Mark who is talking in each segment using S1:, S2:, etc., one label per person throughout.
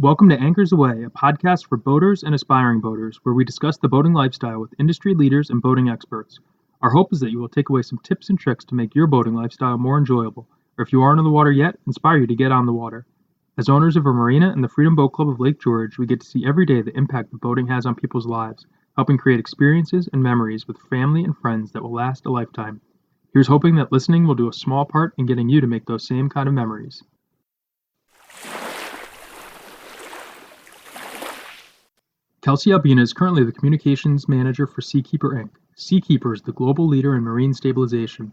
S1: Welcome to Anchors Away, a podcast for boaters and aspiring boaters, where we discuss the boating lifestyle with industry leaders and boating experts. Our hope is that you will take away some tips and tricks to make your boating lifestyle more enjoyable, or if you aren't on the water yet, inspire you to get on the water. As owners of a marina and the Freedom Boat Club of Lake George, we get to see every day the impact that boating has on people's lives, helping create experiences and memories with family and friends that will last a lifetime. Here's hoping that listening will do a small part in getting you to make those same kind of memories. Kelsey Albina is currently the communications manager for Seakeeper Inc. Seakeeper is the global leader in marine stabilization.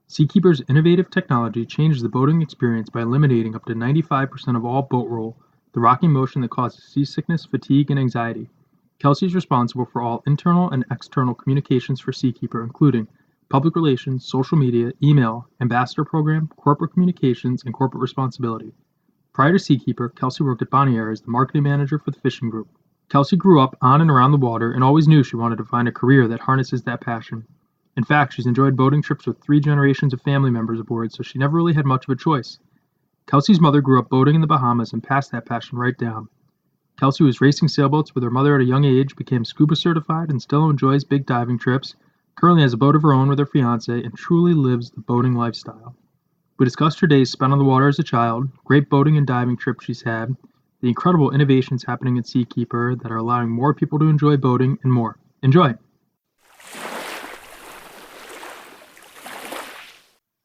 S1: Seakeeper's innovative technology changes the boating experience by eliminating up to 95% of all boat roll, the rocking motion that causes seasickness, fatigue, and anxiety. Kelsey is responsible for all internal and external communications for Seakeeper, including public relations, social media, email, ambassador program, corporate communications, and corporate responsibility. Prior to Seakeeper, Kelsey worked at Bonnier as the marketing manager for the fishing group. Kelsey grew up on and around the water and always knew she wanted to find a career that harnesses that passion. In fact, she's enjoyed boating trips with 3 generations of family members aboard, so she never really had much of a choice. Kelsey's mother grew up boating in the Bahamas and passed that passion right down. Kelsey was racing sailboats with her mother at a young age, became scuba certified, and still enjoys big diving trips, currently has a boat of her own with her fiancé, and truly lives the boating lifestyle. We discussed her days spent on the water as a child, great boating and diving trips she's had, the incredible innovations happening at Seakeeper that are allowing more people to enjoy boating, and more. Enjoy!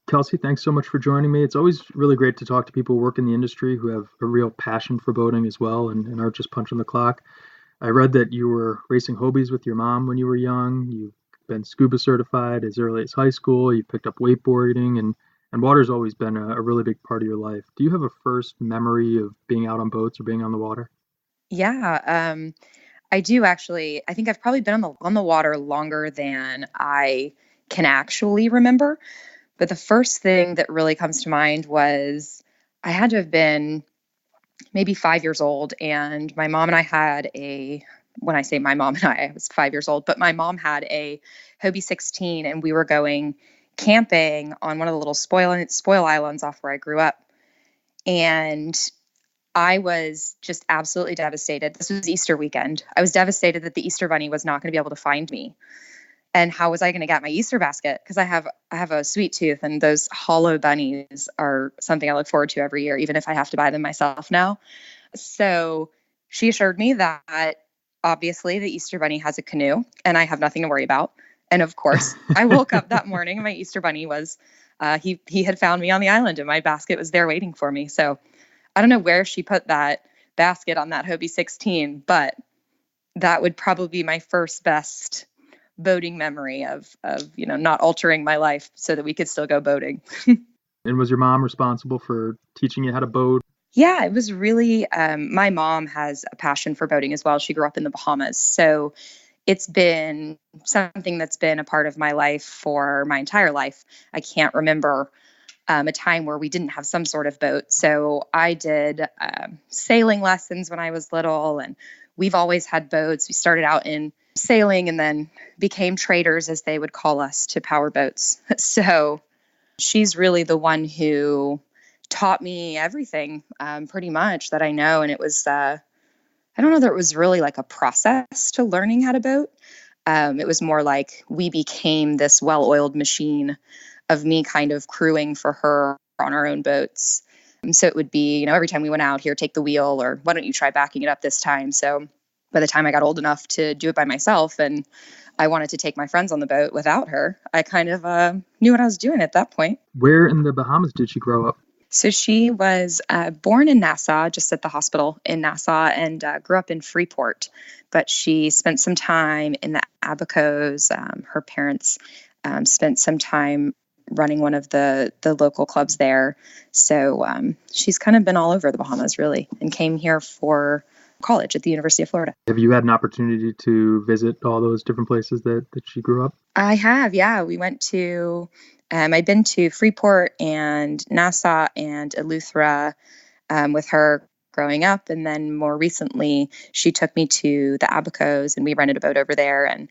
S1: Kelsey, thanks so much for joining me. It's always really great to talk to people who work in the industry who have a real passion for boating as well and aren't just punching the clock. I read that you were racing Hobies with your mom when you were young. You've been scuba certified as early as high school. You picked up wakeboarding, and water's always been a really big part of your life. Do you have a first memory of being out on boats or being on the water?
S2: Yeah, I do actually. I think I've probably been on the water longer than I can actually remember. But the first thing that really comes to mind was I had to have been maybe 5 years old, and my mom and I had a. When I say my mom and I was 5 years old, but my mom had a Hobie 16, and we were going camping on one of the little spoil islands off where I grew up, and I was just absolutely devastated. This was Easter weekend. I was devastated that the Easter bunny was not going to be able to find me. And how was I going to get my Easter basket? Because I have a sweet tooth, and those hollow bunnies are something I look forward to every year, even if I have to buy them myself now. So she assured me that obviously the Easter bunny has a canoe and I have nothing to worry about. And of course, I woke up that morning and my Easter bunny was, he had found me on the island and my basket was there waiting for me. So I don't know where she put that basket on that Hobie 16, but that would probably be my first best boating memory of not altering my life so that we could still go boating.
S1: And was your mom responsible for teaching you how to boat?
S2: Yeah, it was really, my mom has a passion for boating as well. She grew up in the Bahamas. So it's been something that's been a part of my life for my entire life. I can't remember a time where we didn't have some sort of boat. So I did sailing lessons when I was little, and we've always had boats. We started out in sailing and then became traders, as they would call us, to power boats. So she's really the one who taught me everything pretty much that I know. And it was, I don't know that it was really like a process to learning how to boat. It was more like we became this well-oiled machine of me kind of crewing for her on our own boats. And so it would be, every time we went out, here, take the wheel, or why don't you try backing it up this time? So by the time I got old enough to do it by myself and I wanted to take my friends on the boat without her, I kind of knew what I was doing at that point.
S1: Where in the Bahamas did she grow up?
S2: So she was born in Nassau, just at the hospital in Nassau, and grew up in Freeport. But she spent some time in the Abacos. Her parents spent some time running one of the local clubs there. So she's kind of been all over the Bahamas, really, and came here for college at the University of Florida.
S1: Have you had an opportunity to visit all those different places that she grew up?
S2: I have, yeah. We went to, I've been to Freeport and Nassau and Eleuthera with her growing up. And then more recently, she took me to the Abacos and we rented a boat over there and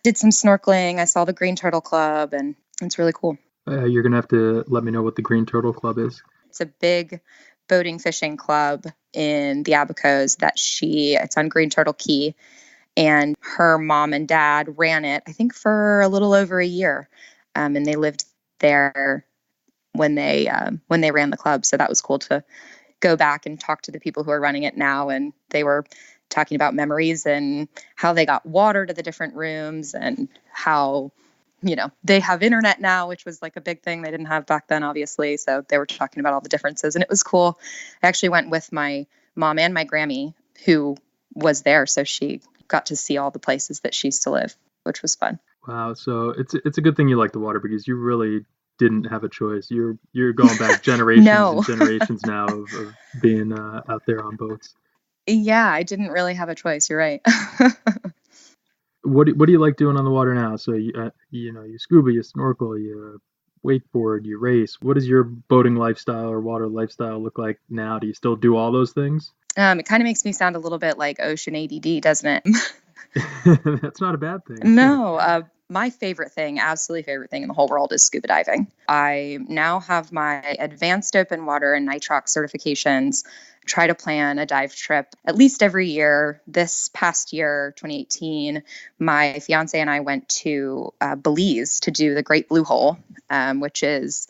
S2: did some snorkeling. I saw the Green Turtle Club, and it's really cool.
S1: You're going to have to let me know what the Green Turtle Club is.
S2: It's a big boating fishing club in the Abacos it's on Green Turtle Key. And her mom and dad ran it, I think, for a little over a year. And they lived there when they ran the club. So that was cool to go back and talk to the people who are running it now. And they were talking about memories and how they got water to the different rooms and how, they have internet now, which was like a big thing they didn't have back then, obviously. So they were talking about all the differences, and it was cool. I actually went with my mom and my Grammy, who was there. So she got to see all the places that she used to live, which was fun.
S1: Wow. So it's a good thing you like the water because you really didn't have a choice. You're going back generations
S2: No.
S1: and generations now of being out there on boats.
S2: Yeah, I didn't really have a choice. You're right.
S1: What do you like doing on the water now? So you scuba, you snorkel, you wakeboard, you race. What does your boating lifestyle or water lifestyle look like now? Do you still do all those things?
S2: It kind of makes me sound a little bit like ocean ADD, doesn't it?
S1: That's not a bad thing.
S2: No, my favorite thing, absolutely favorite thing in the whole world is scuba diving. I now have my advanced open water and nitrox certifications. Try to plan a dive trip at least every year. This past year, 2018, my fiance and I went to Belize to do the Great Blue Hole, which is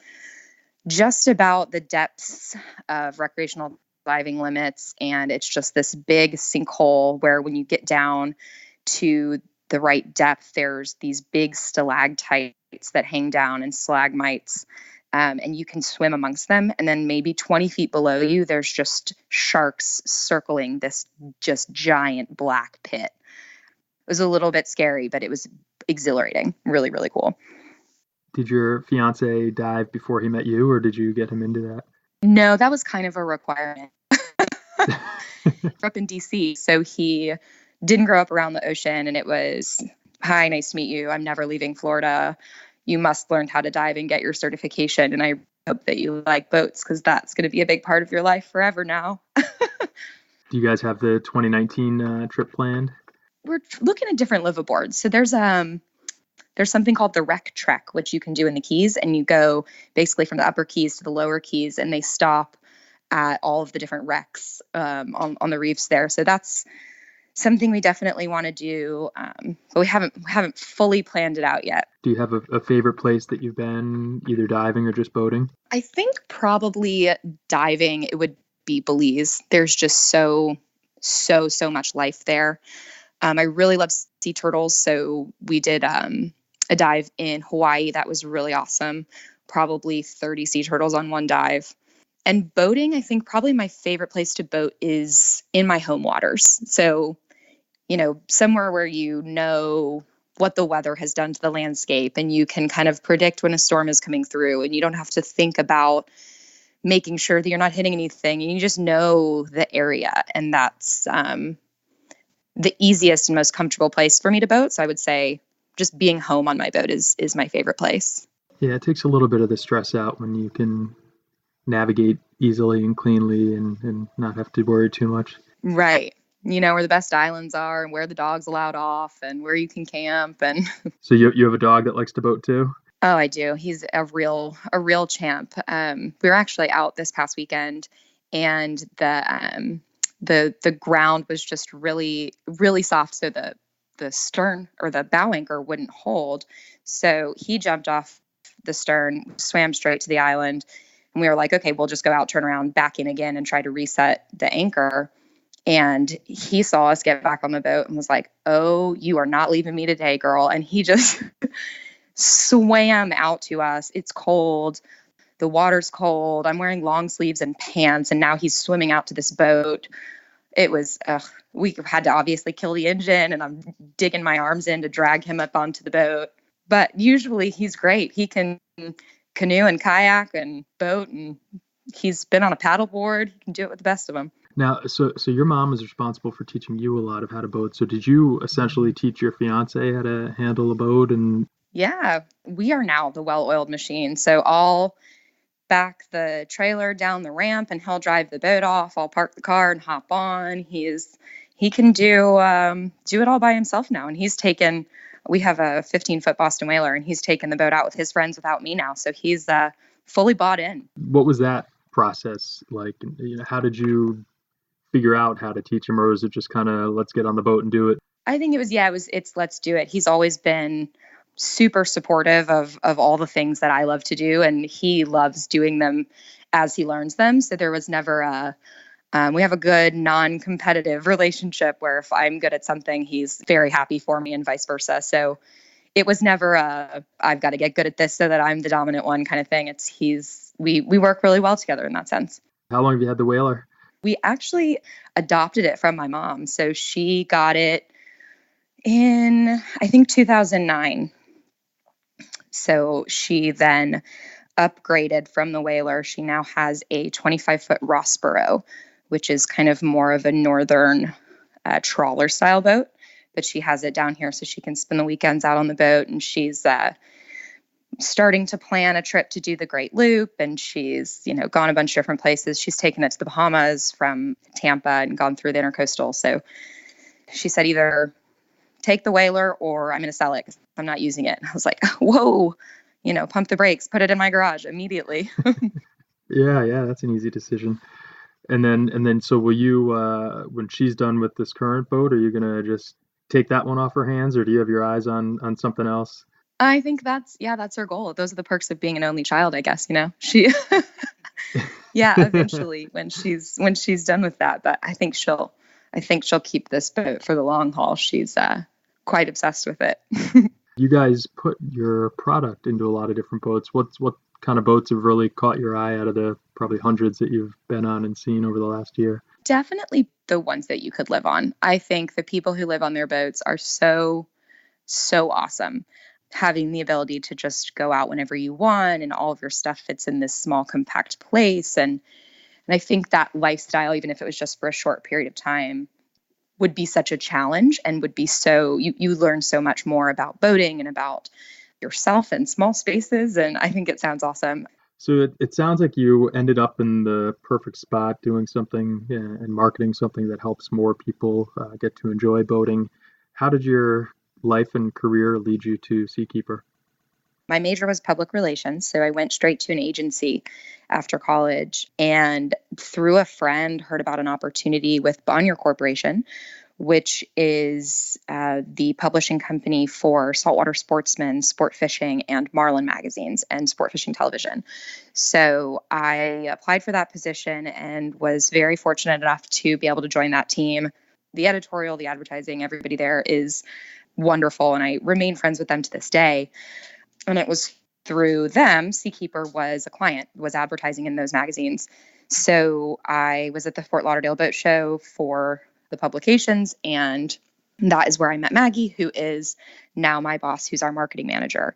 S2: just about the depths of recreational diving limits. And it's just this big sinkhole where when you get down to the right depth, there's these big stalactites that hang down and stalagmites, and you can swim amongst them. And then maybe 20 feet below you, there's just sharks circling this just giant black pit. It was a little bit scary, but it was exhilarating. Really, really cool.
S1: Did your fiance dive before he met you, or did you get him into that?
S2: No, that was kind of a requirement. Grew up in DC, so he didn't grow up around the ocean, and it was, hi, nice to meet you. I'm never leaving Florida. You must learn how to dive and get your certification. And I hope that you like boats because that's going to be a big part of your life forever now.
S1: Do you guys have the 2019 trip planned?
S2: We're looking at different liveaboards. So there's something called the Wreck Trek, which you can do in the Keys, and you go basically from the upper Keys to the lower Keys, and they stop at all of the different wrecks on the reefs there. So that's something we definitely want to do, but we haven't fully planned it out yet.
S1: Do you have a favorite place that you've been, either diving or just boating?
S2: I think probably diving, it would be Belize. There's just so much life there. I really love sea turtles, so we did a dive in Hawaii that was really awesome. Probably 30 sea turtles on one dive. And boating, I think probably my favorite place to boat is in my home waters. So, somewhere where what the weather has done to the landscape, and you can kind of predict when a storm is coming through, and you don't have to think about making sure that you're not hitting anything. You just know the area, and that's the easiest and most comfortable place for me to boat. So I would say just being home on my boat is my favorite place.
S1: Yeah, it takes a little bit of the stress out when you can navigate easily and cleanly and not have to worry too much.
S2: Right. Where the best islands are and where the dog's allowed off and where you can camp. And
S1: So you have a dog that likes to boat too?
S2: Oh, I do. He's a real champ. We were actually out this past weekend, and the ground was just really, really soft. So the stern or the bow anchor wouldn't hold. So he jumped off the stern, swam straight to the island. And we were like, okay, we'll just go out, turn around, back in again and try to reset the anchor. And he saw us get back on the boat and was like, oh, you are not leaving me today, girl. And he just swam out to us. It's cold. The water's cold. I'm wearing long sleeves and pants. And now he's swimming out to this boat. It was, we had to obviously kill the engine, and I'm digging my arms in to drag him up onto the boat. But usually he's great. He can canoe and kayak and boat, and he's been on a paddleboard. He can do it with the best of them.
S1: Now, so your mom is responsible for teaching you a lot of how to boat. So did you essentially teach your fiance how to handle a boat? And
S2: yeah, we are now the well-oiled machine. So I'll back the trailer down the ramp and he'll drive the boat off. I'll park the car and hop on. He can do it all by himself now. And we have a 15-foot Boston whaler, and he's taken the boat out with his friends without me now. So he's fully bought in.
S1: what was that process like? How did you figure out how to teach him, or was it just kind of let's get on the boat and do it?
S2: I think it's let's do it. He's always been super supportive of all the things that I love to do, and he loves doing them as he learns them. So there was never we have a good non-competitive relationship where if I'm good at something, he's very happy for me and vice versa. So it was never I've got to get good at this so that I'm the dominant one kind of thing. We work really well together in that sense.
S1: How long have you had the whaler?
S2: We actually adopted it from my mom. So she got it in, I think, 2009. So she then upgraded from the whaler. She now has a 25-foot Rossboro, which is kind of more of a northern trawler style boat. But she has it down here so she can spend the weekends out on the boat. And she's starting to plan a trip to do the Great Loop. And she's, gone a bunch of different places. She's taken it to the Bahamas from Tampa and gone through the intercoastal. So she said either take the whaler or I'm going to sell it because I'm not using it. I was like, whoa, pump the brakes, put it in my garage immediately.
S1: Yeah, that's an easy decision. And then, so will you, when she's done with this current boat, are you gonna just take that one off her hands, or do you have your eyes on something else?
S2: I think that's her goal. Those are the perks of being an only child, I guess, she, yeah, eventually when she's done with that, but I think she'll keep this boat for the long haul. She's, quite obsessed with it.
S1: You guys put your product into a lot of different boats. What kind of boats have really caught your eye out of the probably hundreds that you've been on and seen over the last year?
S2: Definitely the ones that you could live on. I think the people who live on their boats are so, so awesome. Having the ability to just go out whenever you want and all of your stuff fits in this small, compact place. And I think that lifestyle, even if it was just for a short period of time, would be such a challenge and would be so, you learn so much more about boating and about yourself in small spaces. And I think it sounds awesome.
S1: So it sounds like you ended up in the perfect spot doing something, yeah, and marketing something that helps more people get to enjoy boating. How did your life and career lead you to Seakeeper?
S2: My major was public relations, so I went straight to an agency after college and through a friend heard about an opportunity with Bonnier Corporation, which is the publishing company for Saltwater Sportsman, Sport Fishing, and Marlin magazines and sport fishing television. So I applied for that position and was very fortunate enough to be able to join that team. The editorial, the advertising, everybody there is wonderful, and I remain friends with them to this day. And it was through them, Seakeeper was a client, was advertising in those magazines. So I was at the Fort Lauderdale Boat Show for the publications, and that is where I met Maggie, who is now my boss, who's our marketing manager.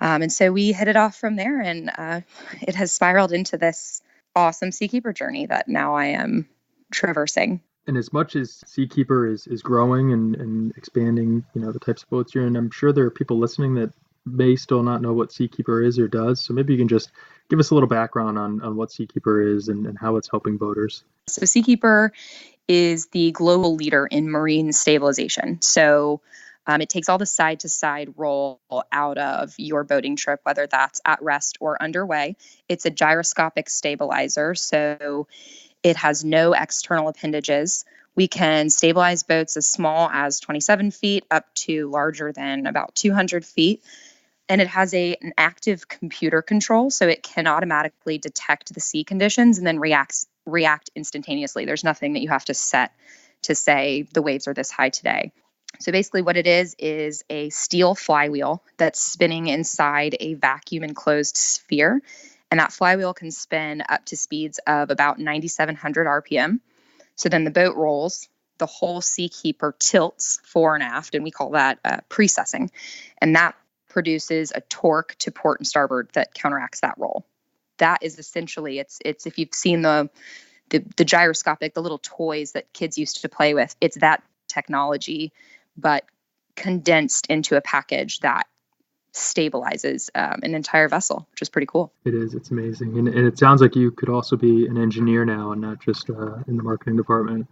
S2: And so we hit it off from there, and it has spiraled into this awesome Seakeeper journey that now I am traversing.
S1: And as much as Seakeeper is growing and expanding, the types of boats you're in, I'm sure there are people listening that may still not know what Seakeeper is or does. So maybe you can just give us a little background on what Seakeeper is and how it's helping boaters.
S2: So Seakeeper is the global leader in marine stabilization. So it takes all the side-to-side roll out of your boating trip, whether that's at rest or underway. It's a gyroscopic stabilizer, so it has no external appendages. We can stabilize boats as small as 27 feet up to larger than about 200 feet. And it has an active computer control, so it can automatically detect the sea conditions and then react instantaneously. There's nothing that you have to set to say the waves are this high today. So basically what it is a steel flywheel that's spinning inside a vacuum enclosed sphere. And that flywheel can spin up to speeds of about 9,700 RPM. So then the boat rolls, the whole Seakeeper tilts fore and aft, and we call that precessing. And that produces a torque to port and starboard that counteracts that roll. That is essentially, it's if you've seen the gyroscopic, the little toys that kids used to play with, it's that technology, but condensed into a package that stabilizes an entire vessel, which is pretty cool.
S1: It is. It's amazing. And it sounds like you could also be an engineer now and not just in the marketing department.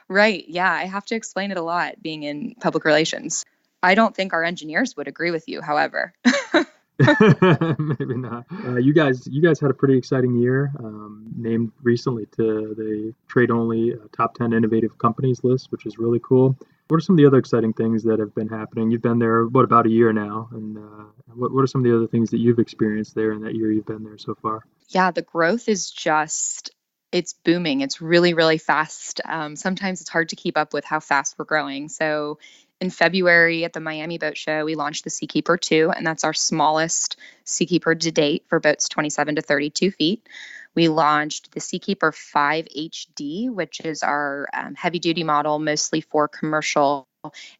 S2: Right. Yeah. I have to explain it a lot being in public relations. I don't think our engineers would agree with you, however.
S1: Maybe not. You guys had a pretty exciting year, named recently to the Trade Only Top 10 Innovative Companies list, which is really cool. What are some of the other exciting things that have been happening? You've been there, what, about a year now? And what are some of the other things that you've experienced there in that year you've been there so far?
S2: Yeah, the growth is just, it's booming. It's really, really fast. Sometimes it's hard to keep up with how fast we're growing. So in February at the Miami Boat Show, we launched the Seakeeper 2, and that's our smallest Seakeeper to date for boats 27 to 32 feet. We launched the Seakeeper 5 HD, which is our heavy duty model, mostly for commercial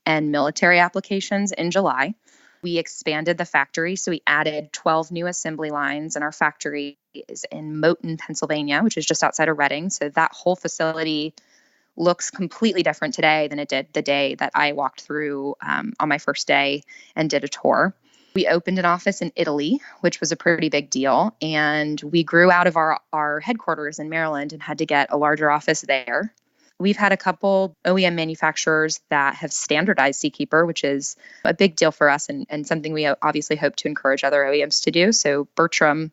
S2: and military applications, in July. We expanded the factory, so we added 12 new assembly lines, and our factory is in Moton, Pennsylvania, which is just outside of Reading. So that whole facility looks completely different today than it did the day that I walked through on my first day and did a tour. We opened an office in Italy, which was a pretty big deal. And we grew out of our headquarters in Maryland and had to get a larger office there. We've had a couple OEM manufacturers that have standardized Seakeeper, which is a big deal for us and something we obviously hope to encourage other OEMs to do. So Bertram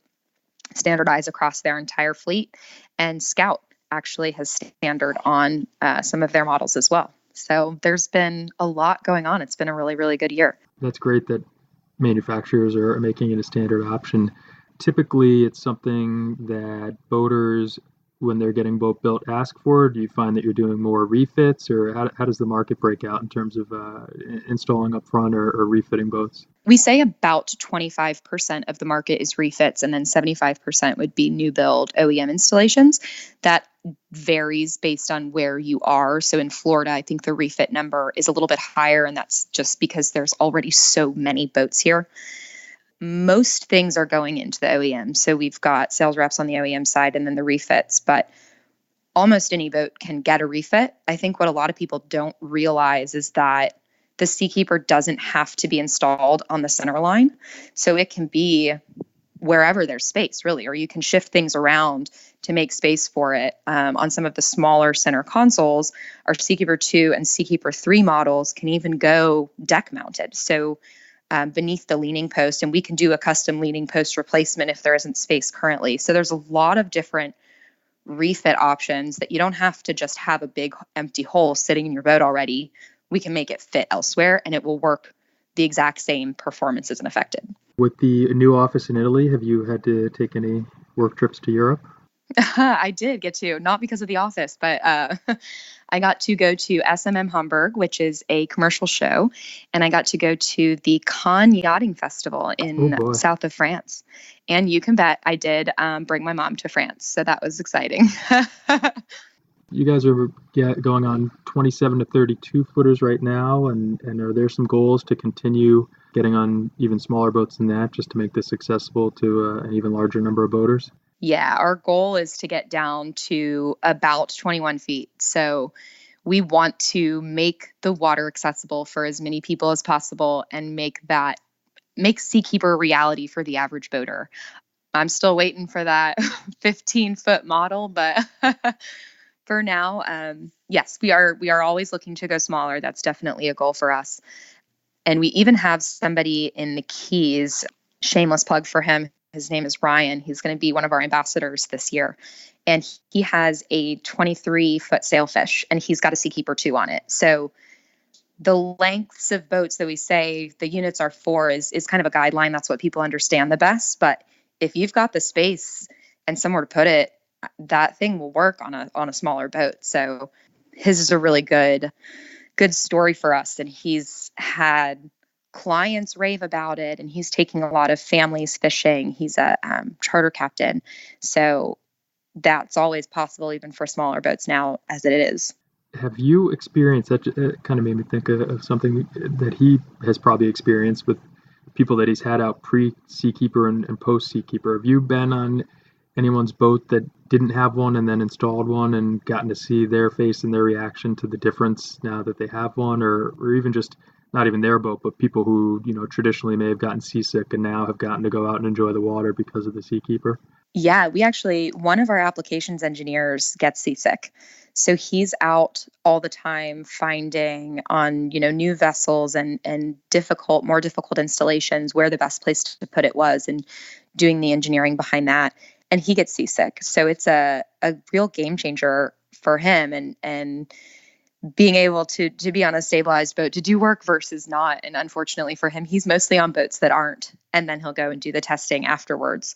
S2: standardized across their entire fleet, and Scout actually has standard on some of their models as well. So there's been a lot going on. It's been a really, really good year.
S1: That's great that manufacturers are making it a standard option. Typically, it's something that boaters, when they're getting boat built, ask for. Do you find that you're doing more refits, or how does the market break out in terms of installing up front or refitting boats?
S2: We say about 25% of the market is refits, and then 75% would be new build OEM installations. That varies based on where you are. So in Florida, I think the refit number is a little bit higher, and that's just because there's already so many boats here. Most things are going into the OEM. So we've got sales reps on the OEM side and then the refits, but almost any boat can get a refit. I think what a lot of people don't realize is that the Seakeeper doesn't have to be installed on the center line. So it can be wherever there's space, really, or you can shift things around to make space for it. On some of the smaller center consoles, our Seakeeper 2 and Seakeeper 3 models can even go deck mounted. So beneath the leaning post, and we can do a custom leaning post replacement if there isn't space currently. So there's a lot of different refit options that you don't have to just have a big empty hole sitting in your boat already. We can make it fit elsewhere and it will work the exact same performance isn't affected.
S1: With the new office in Italy, have you had to take any work trips to Europe?
S2: I did get to, not because of the office, but I got to go to SMM Hamburg, which is a commercial show, and I got to go to the Cannes Yachting Festival
S1: Oh
S2: in
S1: boy.
S2: south of France. And you can bet I did bring my mom to France, so that was exciting.
S1: You guys are going on 27 to 32 footers right now, and are there some goals to continue getting on even smaller boats than that, just to make this accessible to an even larger number of boaters?
S2: Yeah, our goal is to get down to about 21 feet. So we want to make the water accessible for as many people as possible and make Seakeeper a reality for the average boater. I'm still waiting for that 15-foot model, but for now, yes, we are always looking to go smaller. That's definitely a goal for us. And we even have somebody in the Keys, shameless plug for him. His name is Ryan. He's going to be one of our ambassadors this year. And he has a 23-foot sailfish, and he's got a Seakeeper 2 on it. So the lengths of boats that we say the units are for is kind of a guideline. That's what people understand the best. But if you've got the space and somewhere to put it, that thing will work on a smaller boat. So his is a really good story for us. And he's had clients rave about it, and he's taking a lot of families fishing. He's a charter captain. So that's always possible, even for smaller boats now as it is.
S1: Have you experienced that? It kind of made me think of something that he has probably experienced with people that he's had out pre Seakeeper and post Seakeeper. Have you been on anyone's boat that didn't have one and then installed one and gotten to see their face and their reaction to the difference now that they have one, or even just not even their boat, but people who traditionally may have gotten seasick and now have gotten to go out and enjoy the water because of the Seakeeper?
S2: Yeah, one of our applications engineers gets seasick. So he's out all the time finding on, new vessels and more difficult installations where the best place to put it was and doing the engineering behind that. And he gets seasick. So it's a real game changer for him and being able to be on a stabilized boat to do work versus not. And unfortunately for him, he's mostly on boats that aren't. And then he'll go and do the testing afterwards.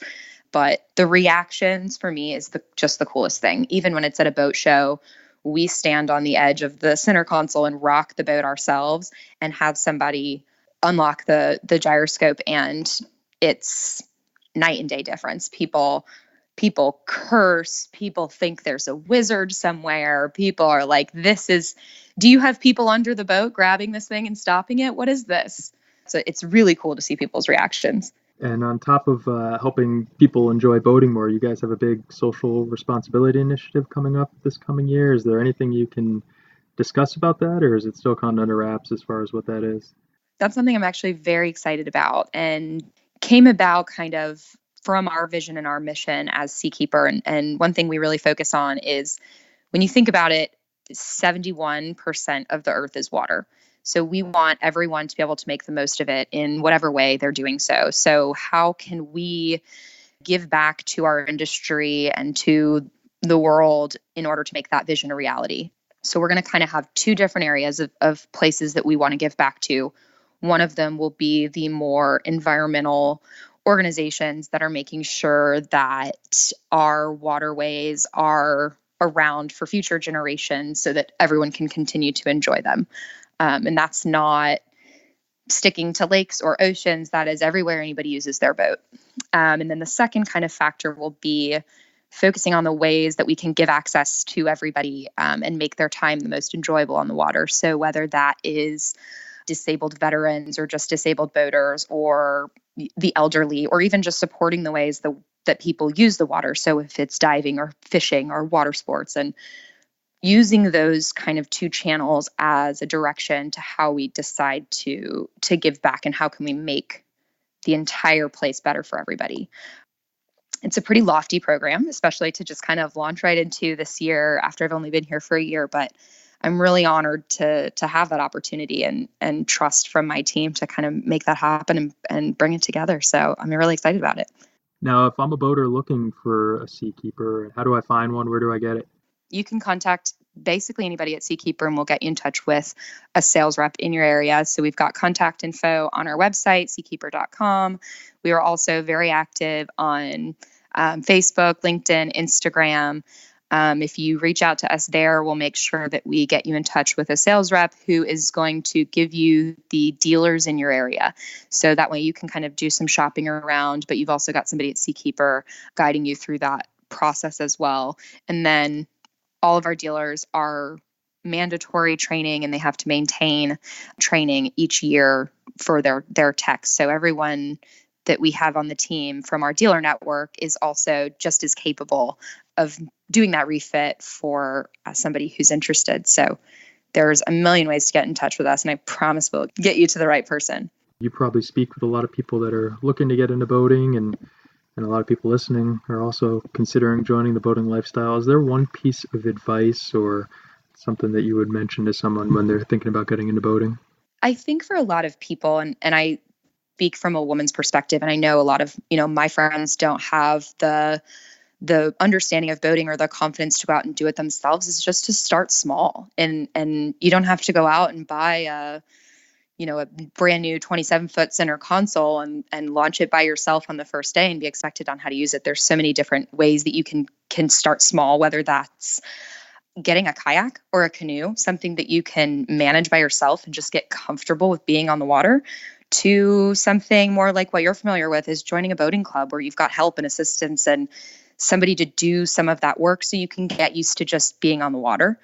S2: But the reactions for me is just the coolest thing. Even when it's at a boat show, we stand on the edge of the center console and rock the boat ourselves and have somebody unlock the gyroscope, and it's night and day difference. People curse, people think there's a wizard somewhere. People are like, do you have people under the boat grabbing this thing and stopping it? What is this? So it's really cool to see people's reactions.
S1: And on top of helping people enjoy boating more, you guys have a big social responsibility initiative coming up this coming year. Is there anything you can discuss about that, or is it still kind of under wraps as far as what that is?
S2: That's something I'm actually very excited about and came about kind of from our vision and our mission as Seakeeper. And one thing we really focus on is when you think about it, 71% of the earth is water. So we want everyone to be able to make the most of it in whatever way they're doing so. So how can we give back to our industry and to the world in order to make that vision a reality? So we're going to kind of have two different areas of places that we want to give back to. One of them will be the more environmental organizations that are making sure that our waterways are around for future generations so that everyone can continue to enjoy them. And that's not sticking to lakes or oceans. That is everywhere anybody uses their boat. And then the second kind of factor will be focusing on the ways that we can give access to everybody and make their time the most enjoyable on the water. So whether that is disabled veterans or just disabled boaters or the elderly, or even just supporting the ways that people use the water. So if it's diving or fishing or water sports, and using those kind of two channels as a direction to how we decide to give back and how can we make the entire place better for everybody. It's a pretty lofty program, especially to just kind of launch right into this year after I've only been here for a year, but I'm really honored to have that opportunity and trust from my team to kind of make that happen and bring it together. So I'm really excited about it.
S1: Now, if I'm a boater looking for a Seakeeper, how do I find one? Where do I get it?
S2: You can contact basically anybody at Seakeeper and we'll get you in touch with a sales rep in your area. So we've got contact info on our website, seakeeper.com. We are also very active on Facebook, LinkedIn, Instagram. If you reach out to us there, we'll make sure that we get you in touch with a sales rep who is going to give you the dealers in your area. So that way you can kind of do some shopping around, but you've also got somebody at Seakeeper guiding you through that process as well. And then all of our dealers are mandatory training and they have to maintain training each year for their techs. So everyone that we have on the team from our dealer network is also just as capable of doing that refit for somebody who's interested. So there's a million ways to get in touch with us, and I promise we'll get you to the right person.
S1: You probably speak with a lot of people that are looking to get into boating, and a lot of people listening are also considering joining the boating lifestyle. Is there one piece of advice or something that you would mention to someone when they're thinking about getting into boating?
S2: I think for a lot of people, and I speak from a woman's perspective, and I know a lot of, my friends don't have the understanding of boating or the confidence to go out and do it themselves, is just to start small. And you don't have to go out and buy a brand new 27-foot center console and launch it by yourself on the first day and be expected on how to use it. There's so many different ways that you can start small, whether that's getting a kayak or a canoe, something that you can manage by yourself and just get comfortable with being on the water, to something more like what you're familiar with is joining a boating club where you've got help and assistance and somebody to do some of that work so you can get used to just being on the water.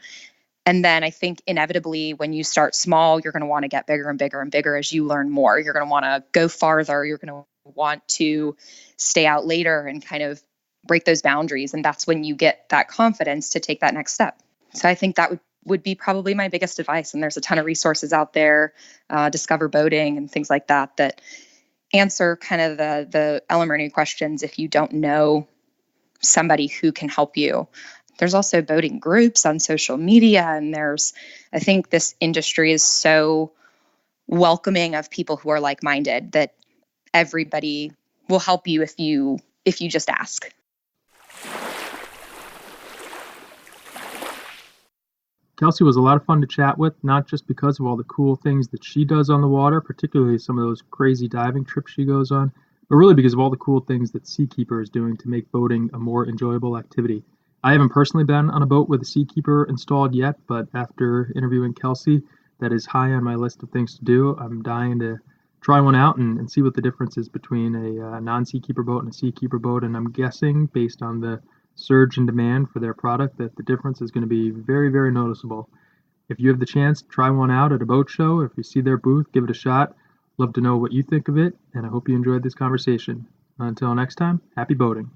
S2: And then I think inevitably when you start small, you're going to want to get bigger and bigger and bigger as you learn more. You're going to want to go farther. You're going to want to stay out later and kind of break those boundaries. And that's when you get that confidence to take that next step. So I think that would be probably my biggest advice. And there's a ton of resources out there, Discover Boating and things like that answer kind of the elementary questions if you don't know somebody who can help you. There's also boating groups on social media, and I think this industry is so welcoming of people who are like-minded that everybody will help you if you just ask.
S1: Kelsey was a lot of fun to chat with, not just because of all the cool things that she does on the water, particularly some of those crazy diving trips she goes on, but really because of all the cool things that Seakeeper is doing to make boating a more enjoyable activity. I haven't personally been on a boat with a Seakeeper installed yet, but after interviewing Kelsey, that is high on my list of things to do. I'm dying to try one out and see what the difference is between a non-Seakeeper boat and a Seakeeper boat, and I'm guessing, based on the surge in demand for their product, that the difference is going to be very, very noticeable. If you have the chance, try one out at a boat show. If you see their booth, give it a shot. Love to know what you think of it, and I hope you enjoyed this conversation. Until next time, happy boating.